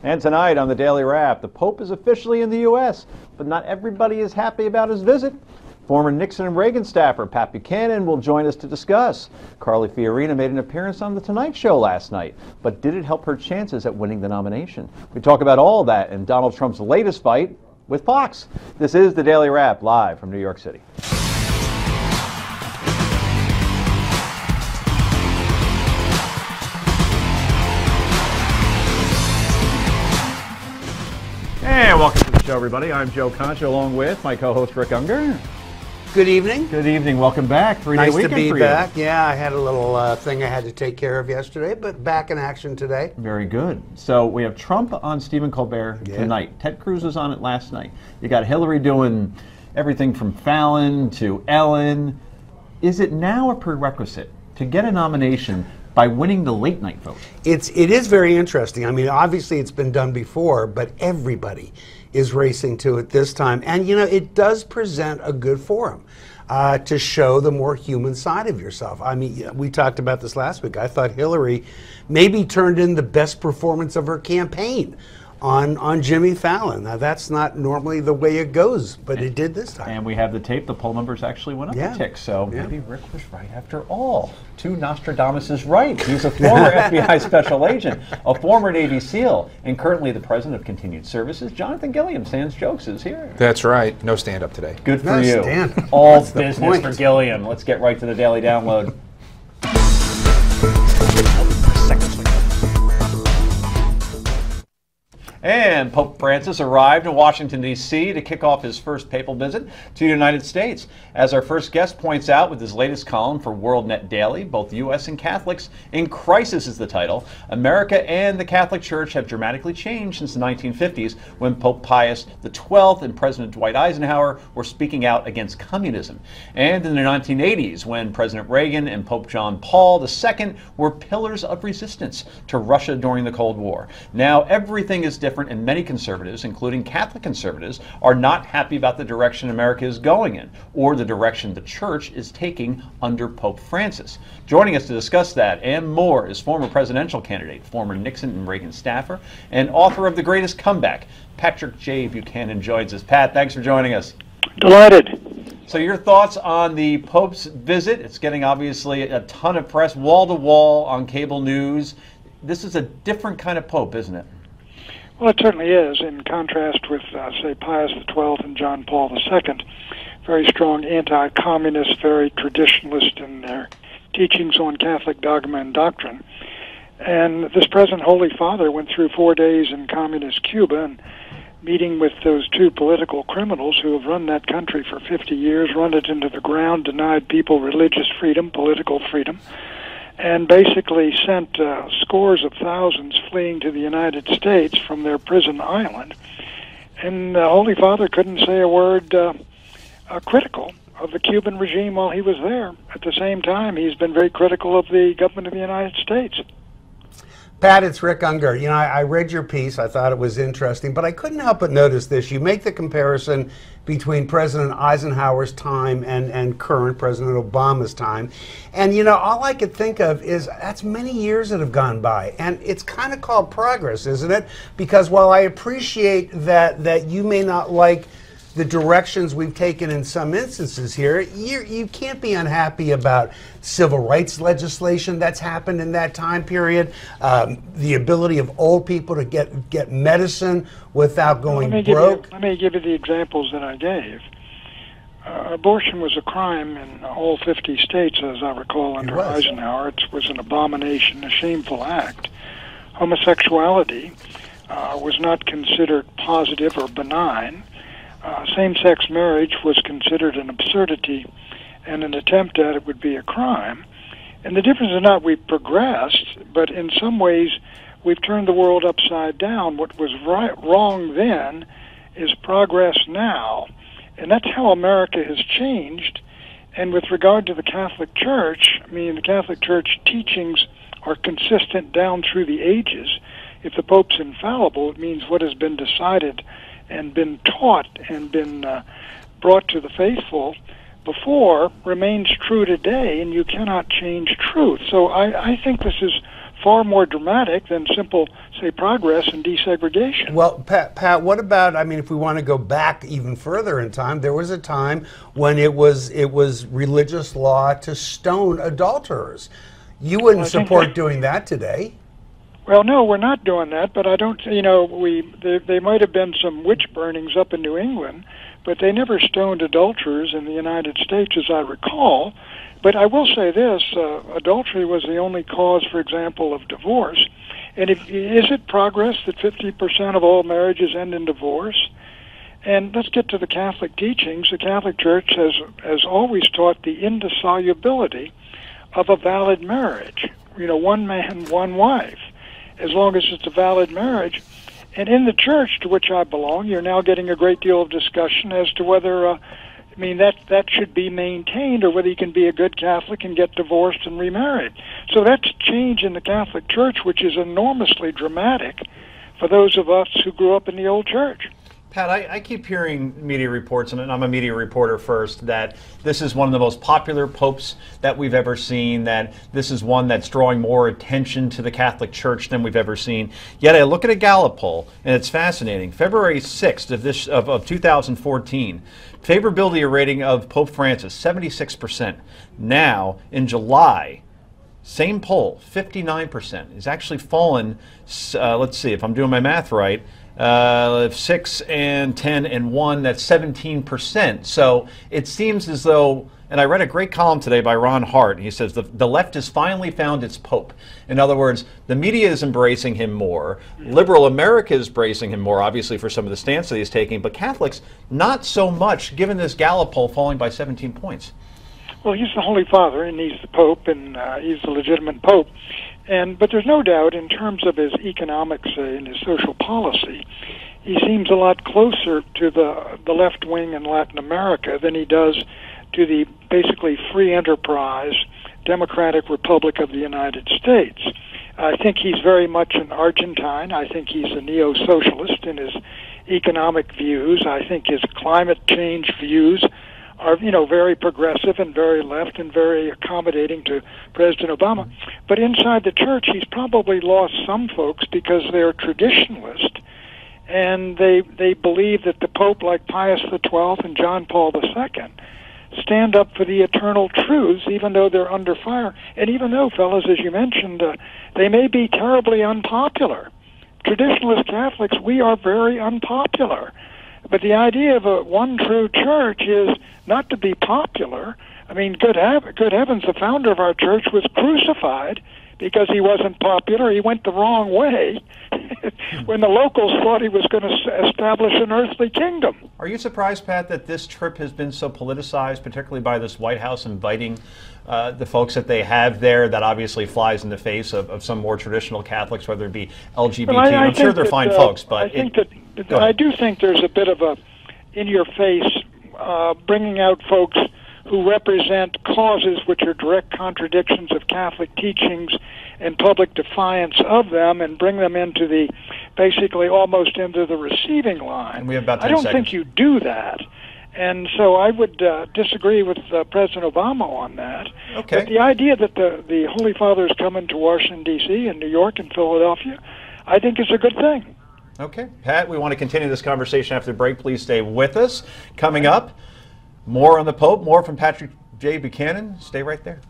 And tonight on the Daily Wrap, the Pope is officially in the U.S., but not everybody is happy about his visit. Former Nixon and Reagan staffer Pat Buchanan will join us to discuss. Carly Fiorina made an appearance on The Tonight Show last night, but did it help her chances at winning the nomination? We talk about all that and Donald Trump's latest fight with Fox. This is the Daily Wrap, live from New York City. And welcome to the show, everybody. I'm Joe Concha, along with my co-host Rick Unger. Good evening. Good evening. Welcome back. Three-day weekend for you. Nice to be back. Yeah, I had a little thing I had to take care of yesterday, but back in action today. Very good. So we have Trump on Stephen Colbert tonight. Ted Cruz was on it last night. You got Hillary doing everything from Fallon to Ellen. Is it now a prerequisite to get a nomination by winning the late night vote? It is very interesting. I mean, obviously it's been done before, but everybody is racing to it this time. And, you know, it does present a good forum to show the more human side of yourself. I mean, we talked about this last week. I thought Hillary maybe turned in the best performance of her campaign on Jimmy Fallon. Now, that's not normally the way it goes, but it did this time. And we have the tape. The poll numbers actually went up a tick, so maybe Rick was right after all. Two Nostradamus is right. He's a former FBI special agent, a former Navy SEAL, and currently the president of Continued Services. Jonathan Gilliam, Sans Jokes, is here. That's right. No stand-up today. Good for you. Stand. All business for Gilliam. Let's get right to the Daily Download. And Pope Francis arrived in Washington, D.C. to kick off his first papal visit to the United States. As our first guest points out with his latest column for WorldNet Daily, both U.S. and Catholics in crisis is the title. America and the Catholic Church have dramatically changed since the 1950s when Pope Pius XII and President Dwight Eisenhower were speaking out against communism. And in the 1980s when President Reagan and Pope John Paul II were pillars of resistance to Russia during the Cold War. Now everything is different, and many conservatives, including Catholic conservatives, are not happy about the direction America is going in, or the direction the church is taking under Pope Francis. Joining us to discuss that and more is former presidential candidate, former Nixon and Reagan staffer, and author of The Greatest Comeback, Patrick J. Buchanan joins us. Pat, thanks for joining us. Delighted. So your thoughts on the Pope's visit? It's getting obviously a ton of press, wall to wall on cable news. This is a different kind of Pope, isn't it? Well, it certainly is, in contrast with, say, Pius XII and John Paul II. Very strong anti-communist, very traditionalist in their teachings on Catholic dogma and doctrine. And this present Holy Father went through 4 days in communist Cuba and meeting with those two political criminals who have run that country for 50 years, run it into the ground, denied people religious freedom, political freedom, and basically sent scores of thousands fleeing to the United States from their prison island. And the Holy Father couldn't say a word critical of the Cuban regime while he was there. At the same time, he's been very critical of the government of the United States. Pat, it's Rick Unger. You know, I read your piece. I thought it was interesting, but I couldn't help but notice this. You make the comparison between President Eisenhower's time and current President Obama's time. And, you know, all I could think of is that's many years that have gone by. And it's kind of called progress, isn't it? Because while I appreciate that you may not like the directions we've taken in some instances here, you can't be unhappy about civil rights legislation that's happened in that time period, the ability of old people to get medicine without going broke. Let me give you the examples that I gave. Abortion was a crime in all 50 states, as I recall, under Eisenhower. It was an abomination, a shameful act. Homosexuality was not considered positive or benign. Same-sex marriage was considered an absurdity, and an attempt at it would be a crime. And the difference is not we've progressed, but in some ways we've turned the world upside down. What was wrong then is progress now. And that's how America has changed. And with regard to the Catholic Church, I mean, the Catholic Church teachings are consistent down through the ages. If the Pope's infallible, it means what has been decided and been taught and been brought to the faithful before remains true today, and you cannot change truth. So I think this is far more dramatic than simple, say, progress and desegregation. Well, Pat, what about, I mean, if we want to go back even further in time, there was a time when it was religious law to stone adulterers. You wouldn't support doing that today. Well, no, we're not doing that, but I don't, there might have been some witch burnings up in New England, but they never stoned adulterers in the United States, as I recall. But I will say this, adultery was the only cause, for example, of divorce. And is it progress that 50% of all marriages end in divorce? And let's get to the Catholic teachings. The Catholic Church has always taught the indissolubility of a valid marriage. One man, one wife, as long as it's a valid marriage. And in the church to which I belong, you're now getting a great deal of discussion as to whether, that should be maintained, or whether you can be a good Catholic and get divorced and remarried. So that's a change in the Catholic Church, which is enormously dramatic for those of us who grew up in the old church. Pat, I keep hearing media reports, and I'm a media reporter first, that this is one of the most popular popes that we've ever seen, that this is one that's drawing more attention to the Catholic Church than we've ever seen. Yet I look at a Gallup poll, and it's fascinating. February 6th of 2014, favorability rating of Pope Francis, 76%. Now, in July, same poll, 59%. It's actually fallen, let's see if I'm doing my math right, 6 and 10 and 1, that's 17%. So it seems as though, and I read a great column today by Ron Hart. He says the left has finally found its pope. In other words, the media is embracing him more. Liberal America is embracing him more, obviously, for some of the stance that he's taking. But Catholics, not so much, given this Gallup poll falling by 17 points. Well, he's the Holy Father, and he's the Pope, and he's the legitimate Pope. But there's no doubt, in terms of his economics and his social policy, he seems a lot closer to the left wing in Latin America than he does to the basically free enterprise Democratic Republic of the United States. I think he's very much an Argentine. I think he's a neo-socialist in his economic views. I think his climate change views are, very progressive and very left and very accommodating to President Obama. But inside the church, he's probably lost some folks because they're traditionalist, and they believe that the Pope, like Pius XII and John Paul II, stand up for the eternal truths, even though they're under fire. And even though, fellas, as you mentioned, they may be terribly unpopular. Traditionalist Catholics, we are very unpopular. But the idea of a one true church is not to be popular. I mean, good heavens, the founder of our church was crucified because he wasn't popular. He went the wrong way when the locals thought he was going to establish an earthly kingdom. Are you surprised, Pat, that this trip has been so politicized, particularly by this White House inviting the folks that they have there? That obviously flies in the face of some more traditional Catholics, whether it be LGBT. Well, I'm sure they're fine folks, but I do think there's a bit of a in-your-face bringing out folks who represent causes which are direct contradictions of Catholic teachings and public defiance of them, and bring them into the, basically almost into the receiving line. And we have about 10 I don't seconds. think you do that. And so I would disagree with President Obama on that. Okay. But the idea that the Holy Father is coming to Washington, D.C. and New York and Philadelphia, I think is a good thing. Okay. Pat, we want to continue this conversation after the break. Please stay with us. Coming up, more on the Pope, more from Patrick J. Buchanan. Stay right there.